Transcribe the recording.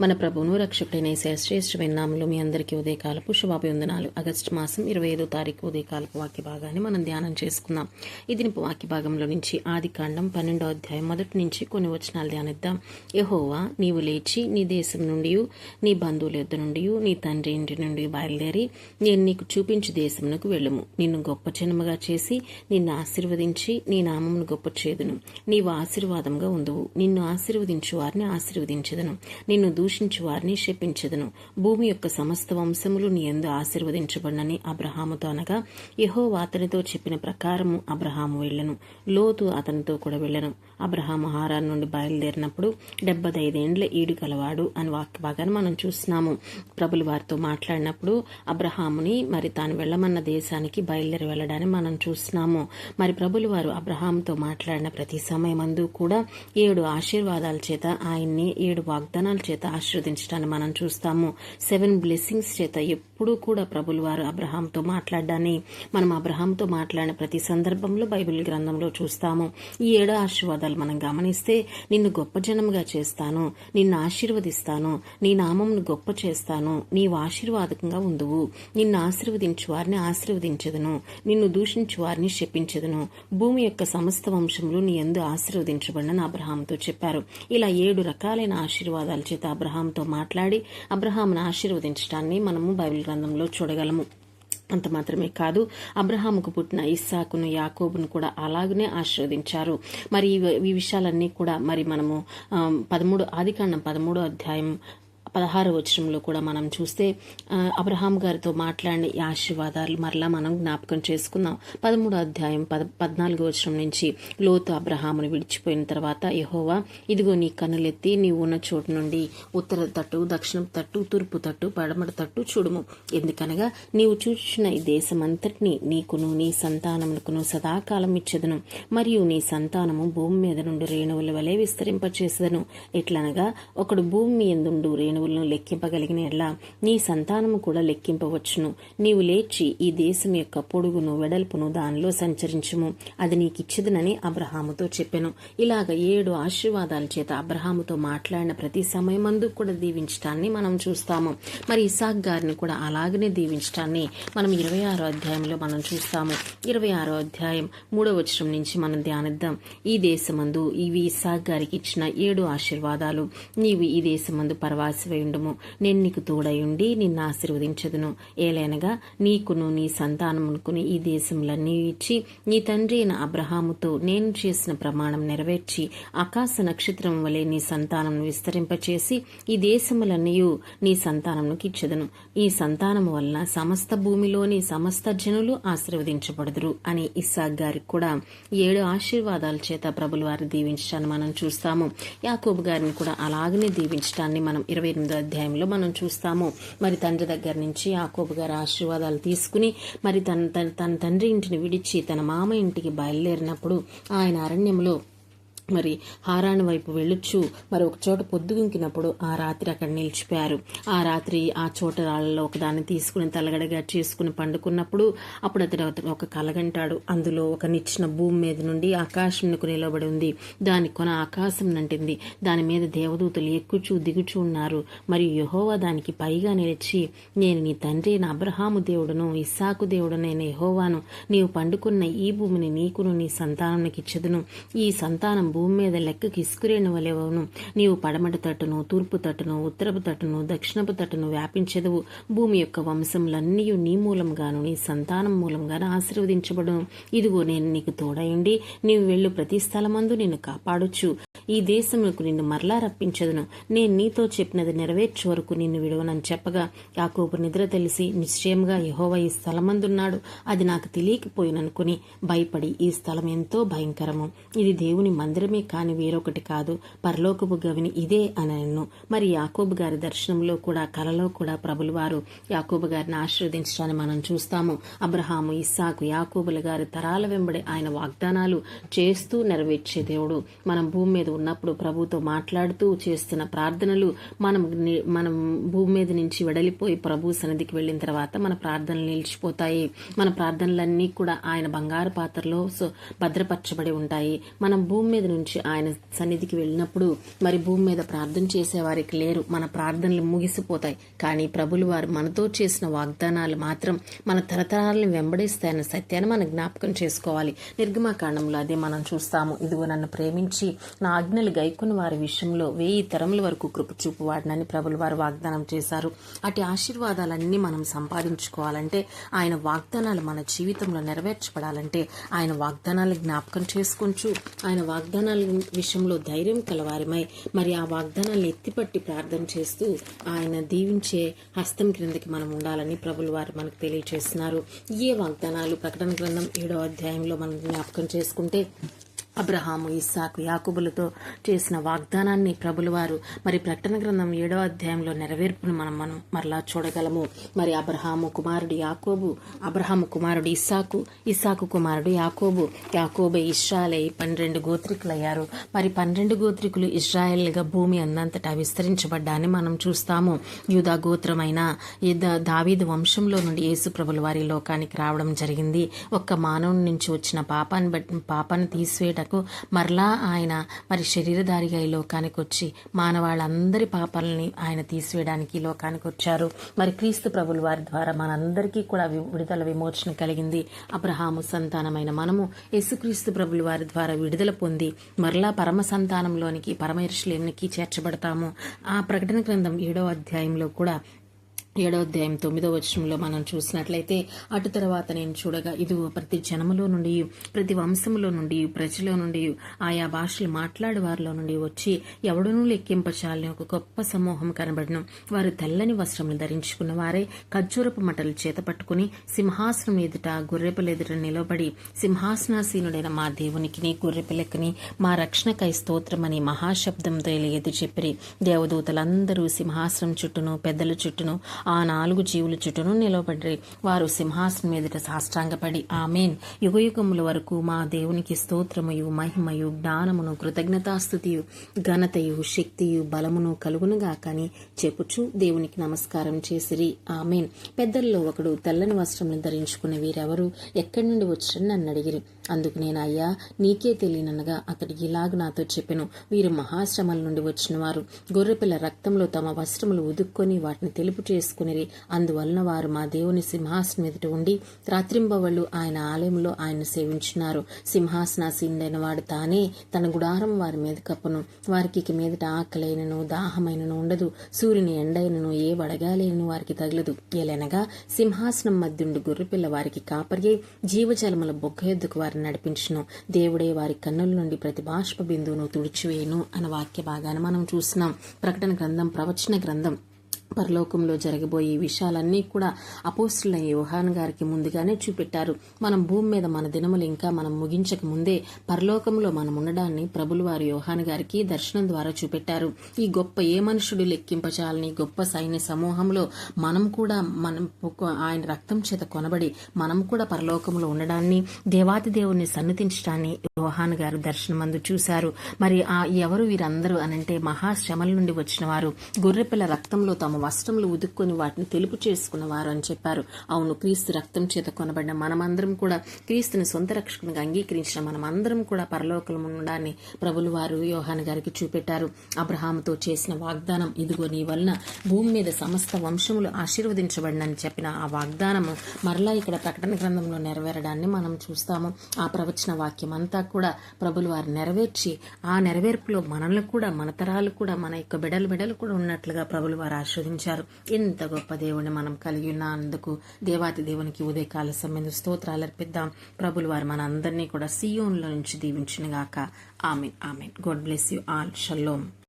మన ప్రభువును రక్షకుడైన యేసయ్య శ్రేష్టమైన నామంలో మీ అందరికీ ఉదయకాలపు శుభాభివందనాలు. ఆగస్టు మాసం 25వ తారీఖు ఉదయకాలపు వాక్య భాగాన్ని మనం ధ్యానం చేసుకుందాం. ఈ దినపు వాక్య భాగంలో నుంచి ఆదికాండం 12వ అధ్యాయం మొదటి నుంచి కొన్ని వచనాలు ధ్యానిద్దాం. యెహోవా, నీవు లేచి నీ దేశం నుండి, నీ బంధువుల యొద్ద నుండి, నీ తండ్రి ఇంటి నుండి బయలుదేరి నేను నీకు చూపించు దేశమునకు వెళ్ళుము. నిన్ను గొప్ప జనముగా చేసి నిన్ను ఆశీర్వదించి నీ నామమును గొప్ప చేదును. నీవు ఆశీర్వాదంగా ఉందువు. నిన్ను ఆశీర్వదించు వారిని ఆశీర్వదించెదను, నిన్ను దూషించు వారిని శపించెదను. భూమి యొక్క సమస్త వంశములు నీ యందు ఆశీర్వదించబడినని అబ్రహాముతో అనగా, యెహోవా అతనితో చెప్పిన ప్రకారము అబ్రహాము వెళ్ళెను. లోతు అతనితో కూడా వెళ్ళెను. అబ్రహాము హారాన్ నుండి బయలుదేరినప్పుడు 75 ఏండ్ల ఈడు కలవాడు అని వాక్య భాగాన్ని మనం చూస్తున్నాము. ప్రభులు వారితో మాట్లాడినప్పుడు అబ్రహాముని మరి తాను వెళ్ళమన్న దేశానికి బయలుదేరి వెళ్ళడాన్ని మనం చూస్తున్నాము. మరి ప్రభులు వారు అబ్రహాముతో మాట్లాడిన ప్రతి సమయమందు కూడా 7 ఆశీర్వాదాల చేత ఆయన్ని 7 వాగ్దానాల చేత ఆశీర్వదించడాన్ని మనం చూస్తాము. 7 బ్లెస్సింగ్స్ చేత ఎప్పుడూ కూడా ప్రభులు వారు అబ్రహాంతో మాట్లాడడాన్ని మనం అబ్రహాంతో మాట్లాడిన ప్రతి సందర్భంలో బైబిల్ గ్రంథంలో చూస్తాము. ఈ 7 ఆశీర్వాదాలు మనం గమనిస్తే, నిన్ను గొప్ప జనముగా చేస్తాను, నిన్ను ఆశీర్వదిస్తాను, నీ నామమును గొప్ప చేస్తాను, నీవు ఆశీర్వాదకంగా ఉందువు, నిన్ను ఆశీర్వదించు వారిని ఆశీర్వదించెదను, నిన్ను దూషించు వారిని శపించెదను, భూమి యొక్క సమస్త వంశములు నీ యందు ఆశీర్వదించబడినని అబ్రహాంతో చెప్పారు. ఇలా 7 రకాలైన ఆశీర్వాదాల చేత అబ్రహాంతో మాట్లాడి అబ్రహామును ఆశీర్వదించడాన్ని మనము బైబిల్ గ్రంథంలో చూడగలము. అంత మాత్రమే కాదు, అబ్రహాముకు పుట్టిన ఇస్సాకును, యాకోబును కూడా అలాగనే ఆశీర్వదించారు. మరి ఈ విషయాలన్నీ కూడా మరి మనము ఆదికాండం 13వ అధ్యాయం 16వ వచనంలో కూడా మనం చూస్తే అబ్రహాం గారితో మాట్లాడిన ఈ ఆశీర్వాదాలు మరలా మనం జ్ఞాపకం చేసుకుందాం. 13వ అధ్యాయం 14వ వచనం నుంచి, లోతు అబ్రహామును విడిచిపోయిన తర్వాత, యెహోవా, ఇదిగో నీ కన్నులెత్తి నీవు ఉన్న చోటు నుండి ఉత్తర తట్టు, దక్షిణ తట్టు, తూర్పు తట్టు, పడమట తట్టు చూడుము. ఎందుకనగా నీవు చూచిన ఈ దేశమంతటిని నీకును నీ సంతానమునకును సదాకాలం ఇచ్చెదను, మరియు నీ సంతానము భూమి మీద నుండి రేణువుల వలె విస్తరింపచేసెదను. ఎట్లనగా ఒకడు భూమి ఎందుండు రేణువులను లెక్కింపగలిగిన ఎడ్లా నీ సంతానము కూడా లెక్కింపవచ్చును. నీవు లేచి ఈ దేశం యొక్క పొడుగును వెడల్పును దానిలో సంచరించుము, అది నీకిచ్చిదనని అబ్రహాముతో చెప్పెను. ఇలాగ 7 ఆశీర్వాదాల చేత అబ్రహాముతో మాట్లాడిన ప్రతి సమయమందు కూడా దీవించటాన్ని మనం చూస్తాము. మరి ఇసాక్ గారిని కూడా అలాగనే దీవించటాన్ని మనం 26వ అధ్యాయంలో మనం చూస్తాము. 26వ అధ్యాయం 3వ వచనం నుంచి మనం ధ్యానిద్దాం. ఈ దేశమందు ఇవి ఇసాక్ గారికి ఇచ్చిన 7 ఆశీర్వాదాలు. నీవు ఈ దేశమందు పరవాసి ఉండుము, నేను నీకు తోడయుండి నిన్ను ఆశీర్వదించదును. ఏలైనగా నీకును నీ సంతానమునకును ఈ దేశములన్నీ ఇచ్చి నీ తండ్రి అయిన అబ్రహాముతో నేను చేసిన ప్రమాణం నెరవేర్చి ఆకాశ నక్షత్రం వలె నీ సంతానం విస్తరింపచేసి ఈ దేశములన్నీ నీ సంతానమునకు ఇచ్చదను. ఈ సంతానము వలన సమస్త భూమిలోని సమస్త జనులు ఆశీర్వదించబడుదురు అని ఇస్సాక్ గారికి కూడా 7 ఆశీర్వాదాల చేత ప్రభులు వారు దీవించడాన్ని మనం చూస్తాము. యాకోబు గారిని కూడా అలాగనే దీవించడాన్ని మనం 28వ అధ్యాయంలో మనం చూస్తాము. మరి తండ్రి దగ్గర నుంచి యాకోబు గారు ఆశీర్వాదాలు తీసుకుని మరి తన తండ్రి ఇంటిని విడిచి తన మామ ఇంటికి బయలుదేరినప్పుడు ఆయన అరణ్యంలో మరి హారాను వైపు వెళ్ళొచ్చు మరి ఒక చోట పొద్దుగుంకినప్పుడు ఆ రాత్రి అక్కడ నిలిచిపోయారు. ఆ రాత్రి ఆ చోట రాళ్ళలో ఒకదాన్ని తీసుకుని తలగడగా చేసుకుని పండుకున్నప్పుడు అప్పుడు అతడు ఒక కలగంటాడు. అందులో ఒక నిచ్చిన భూమి మీద నుండి ఆకాశంకు నిలబడి ఉంది. దాని కొన ఆకాశం నంటింది. దాని మీద దేవదూతలు ఎక్కుచూ దిగుచూ ఉన్నారు. మరియు యెహోవా దానికి పైగా నిలిచి, నేను నీ తండ్రి అయిన అబ్రహాము దేవుడును ఇస్సాకు దేవుడునైన యెహోవాను, నీవు పండుకున్న ఈ భూమిని నీకును నీ సంతానానికి ఇచ్చెదను. ఈ సంతానం భూమి మీద లెక్కకి ఇసుకురేణు వలెవను. నీవు పడమటి తట్టును, తూర్పు తట్టును, ఉత్తరపు తట్టును, దక్షిణపు తట్టును వ్యాపించెదవు. భూమి యొక్క వంశములన్నీ నీ మూలంగాను నీ సంతానం మూలంగాను ఆశీర్వదించబడును. ఇదిగో నేను నీకు తోడయుండి నీవు వెళ్ళు ప్రతి స్థలమందు నిన్ను కాపాడొచ్చు. ఈ దేశమునకు నిన్ను మరలా రప్పించదును. నేను నీతో చెప్పినది నెరవేర్చు వరకు నిన్ను విడవనని చెప్పగా యాకోబు నిద్ర తెలిసి నిశ్చయంగా యెహోవా ఈ స్థలమందున్నాడు, అది నాకు తెలియకపోయిననుకుని భయపడి, ఈ స్థలం ఎంతో భయంకరము, ఇది దేవుని మందిరమే కాని వేరొకటి కాదు, పరలోకపు గవిని ఇదే అనెను. మరి యాకోబు గారి దర్శనంలో కూడా కలలో కూడా ప్రభులు వారు యాకోబు గారిని ఆశీర్వదించడాన్ని మనం చూస్తాము. అబ్రహాము, ఇస్సాకు, యాకోబుల గారి తరాల వెంబడి ఆయన వాగ్దానాలు చేస్తూ నెరవేర్చే దేవుడు. మనం భూమి మీద ఉన్నప్పుడు ప్రభుతో మాట్లాడుతూ చేస్తున్న ప్రార్థనలు మనం భూమి మీద నుంచి వెడలిపోయి ప్రభు సన్నిధికి వెళ్ళిన తర్వాత మన ప్రార్థనలు నిలిచిపోతాయి. మన ప్రార్థనలన్నీ కూడా ఆయన బంగారు పాత్రలో భద్రపరచబడి ఉంటాయి. మనం భూమి మీద నుంచి ఆయన సన్నిధికి వెళ్ళినప్పుడు మరి భూమి మీద ప్రార్థన చేసే వారికి లేరు, మన ప్రార్థనలు ముగిసిపోతాయి. కానీ ప్రభులు వారు మనతో చేసిన వాగ్దానాలు మాత్రం మన తరతరాలను వెంబడిస్తాయన్న సత్యాన్ని మనం జ్ఞాపకం చేసుకోవాలి. నిర్గమకాండంలో అదే మనం చూస్తాము. ఇదిగో నన్ను ప్రేమించి నా ఆజ్ఞలు గైకొని వారి విషయంలో 1000 తరముల వరకు కృప చూపువాడినని ప్రభులు వారు వాగ్దానం చేశారు. అటు ఆశీర్వాదాలన్నీ మనం సంపాదించుకోవాలంటే, ఆయన వాగ్దానాలు మన జీవితంలో నెరవేర్చబడాలంటే ఆయన వాగ్దానాలు జ్ఞాపకం చేసుకుంటూ ఆయన వాగ్దానాల విషయంలో ధైర్యం కలవారిమై మరి ఆ వాగ్దానాలను ఎత్తిపట్టి ప్రార్థన చేస్తూ ఆయన దీవించే హస్తం క్రిందకి మనం ఉండాలని ప్రభులు వారు మనకు తెలియజేస్తున్నారు. ఏ వాగ్దానాలు ప్రకటన గ్రంథం 7వ అధ్యాయంలో మనం జ్ఞాపకం చేసుకుంటే, అబ్రహాము, ఇస్సాకు, యాకోబులతో చేసిన వాగ్దానాన్ని ప్రభులు వారు మరి ప్రకటన గ్రంథం 7వ అధ్యాయంలో నెరవేర్పును మనం మరలా చూడగలము. మరి అబ్రహాము కుమారుడు యాకోబు, అబ్రహాము కుమారుడు ఇస్సాకు, ఇస్సాకు కుమారుడు యాకోబు, యాకోబే ఇశ్రాయేలై 12 గోత్రికులయ్యారు. మరి 12 గోత్రికులు ఇశ్రాయేల్గా భూమి అందంతటా విస్తరించబడ్డాన్ని మనం చూస్తాము. యూదా గోత్రమైన దావీదు వంశంలో నుండి యేసు ప్రభుల వారి లోకానికి రావడం జరిగింది. ఒక్క మానవుని నుంచి వచ్చిన పాపాన్ని తీసివేయడం మరలా ఆయన మరి శరీరధారిగా ఈ లోకానికి వచ్చి మానవాళ్ళందరి పాపాలని ఆయన తీసివేయడానికి ఈ లోకానికి వచ్చారు. మరి క్రీస్తు ప్రభుల వారి ద్వారా మనందరికీ కూడా విడుదల విమోచన కలిగింది. అబ్రహాము సంతానమైన మనము యేసుక్రీస్తు ప్రభుల వారి ద్వారా విడుదల పొంది మరలా పరమ సంతానంలోనికి పరమ యెరూషలేమునికి చేర్చబడతాము. ఆ ప్రకటన గ్రంథం 7వ అధ్యాయంలో కూడా 7వ అధ్యాయం 9వ వచనంలో మనం చూసినట్లయితే, అటు తర్వాత నేను చూడగా ఇదిగో ప్రతి జనములో నుండి, ప్రతి వంశములో నుండి, ప్రజలో నుండి, ఆయా భాషలు మాట్లాడే వారిలో నుండి వచ్చి ఎవడనూ లెక్కింపచాలని ఒక గొప్ప సమూహం కనబడను. వారు తెల్లని వస్త్రములు ధరించుకున్న వారే ఖర్జూరపు మటలు చేత పట్టుకుని సింహాసనం ఎదుట గొర్రెపిల్ల ఎదుట నిలబడి, సింహాసనాసీనుడైన మా దేవునికి గొర్రెపిల్లకిని మా రక్షణకై స్తోత్రమని మహాశబ్దంతో ఎలుగెత్తి చెప్పిరి. దేవదూతలందరూ సింహాసనం చుట్టూను పెద్దల చుట్టూను ఆ 4 జీవుల చుట్టూను నిలబడి వారు సింహాసనం ఎదుట సాష్టాంగపడి ఆమేన్, యుగయుగముల వరకు మా దేవునికి స్తోత్రమయు మహిమయు జ్ఞానమును కృతజ్ఞతాస్తుతియు ఘనతయు శక్తియు బలమును కలుగునుగా కానీ చెప్పుచు దేవునికి నమస్కారం చేసిరి. ఆమేన్. పెద్దల్లో ఒకడు తెల్లని వస్త్రములు ధరించుకున్న వీరెవరు, ఎక్కడి నుండి వచ్చారని నన్ను అడిగిరి. అందుకు నేను, అయ్యా నీకే తెలియననగా అతడికి ఇలాగ నాతో చెప్పెను, వీరు మహాశ్రమల నుండి వచ్చిన వారు, గొర్రెపిల్ల రక్తంలో తమ వస్త్రములు ఉదుక్కొని వాటిని తెలుపు చేసుకునిరి. అందువలన వారు మా దేవుని సింహాసనం ఎదుట ఉండి రాత్రింబవళ్ళు ఆయన ఆలయంలో ఆయన సేవించున్నారు. సింహాసనాసీనుడైన వాడు తానే తన గుడారం వారి మీద కప్పును. వారికి ఇక మీదట ఆకలైనను దాహమైనను ఉండదు. సూర్యుని ఎండైనను ఏ వడగాలైనను వారికి తగలదు. ఏలనగా సింహాసనం మధ్యుండి గొర్రెపిల్ల వారికి కాపరి అయి జీవజలముల బొగ్గ ఎద్దుకు వారిని నడిపించును. దేవుడే వారి కన్నుల నుండి ప్రతి బాష్ప బిందువును తుడిచివేయును అన్న వాక్య భాగాన్ని మనం చూస్తున్నాం. ప్రకటన గ్రంథం ప్రవచన గ్రంథం పరలోకంలో జరగబోయే విషయాలన్నీ కూడా అపోస్తులైన యోహాను గారికి ముందుగానే చూపెట్టారు. మనం భూమి మీద మన దినములు ఇంకా మనం ముగించక ముందే పరలోకంలో మనం ఉండడాన్ని ప్రభులు వారు యోహాను గారికి దర్శనం ద్వారా చూపెట్టారు. ఈ గొప్ప ఏ మనుషుడు లెక్కింపచాలని గొప్ప సైన్య సమూహంలో మనం కూడా ఆయన రక్తం చేత కొనబడి మనం కూడా పరలోకంలో ఉండడాన్ని, దేవాతి దేవుణ్ణి సన్నిధించడాన్ని యోహాను గారు దర్శనమందు చూశారు. మరి ఎవరు వీరందరూ అనంటే మహాశ్రమల నుండి వచ్చిన వారు, గొర్రెపిల్ల రక్తంలో తమ వస్త్రములు ఉదుక్కొని వాటిని తెలుపు చేసుకున్నవారు అని చెప్పారు. అవును, క్రీస్తు రక్తం చేత కొనబడిన మనమందరం కూడా, క్రీస్తుని సొంత రక్షకునిగా అంగీకరించిన మనమందరం కూడా పరలోకంలో ఉండడాన్ని ప్రభులు వారు యోహాను గారికి చూపెట్టారు. అబ్రహాముతో చేసిన వాగ్దానం, ఇదిగో నీ వలన భూమి మీద సమస్త వంశములు ఆశీర్వదించబడినని చెప్పిన ఆ వాగ్దానం మరలా ఇక్కడ ప్రకటన గ్రంథంలో నెరవేరడాన్ని మనం చూస్తాము. ఆ ప్రవచన వాక్యం అంతా కూడా ప్రభులు వారు నెరవేర్చి ఆ నెరవేర్పులో మనల్ని కూడా, మన తరాలు కూడా, మన యొక్క బిడలు కూడా ఉన్నట్లుగా ప్రభులు వారు ఆశీర్వదించారు. ఎంత గొప్ప దేవుని మనం కలిగి ఉన్నందుకు దేవాతి దేవునికి ఉదయకాల సమయంలో స్తోత్రాలు అర్పిద్దాం. ప్రభులు వారు మన అందరినీ కూడా సియోన్లో నుంచి దీవించునుగాక. Amen. Amen. God bless you all. Shalom.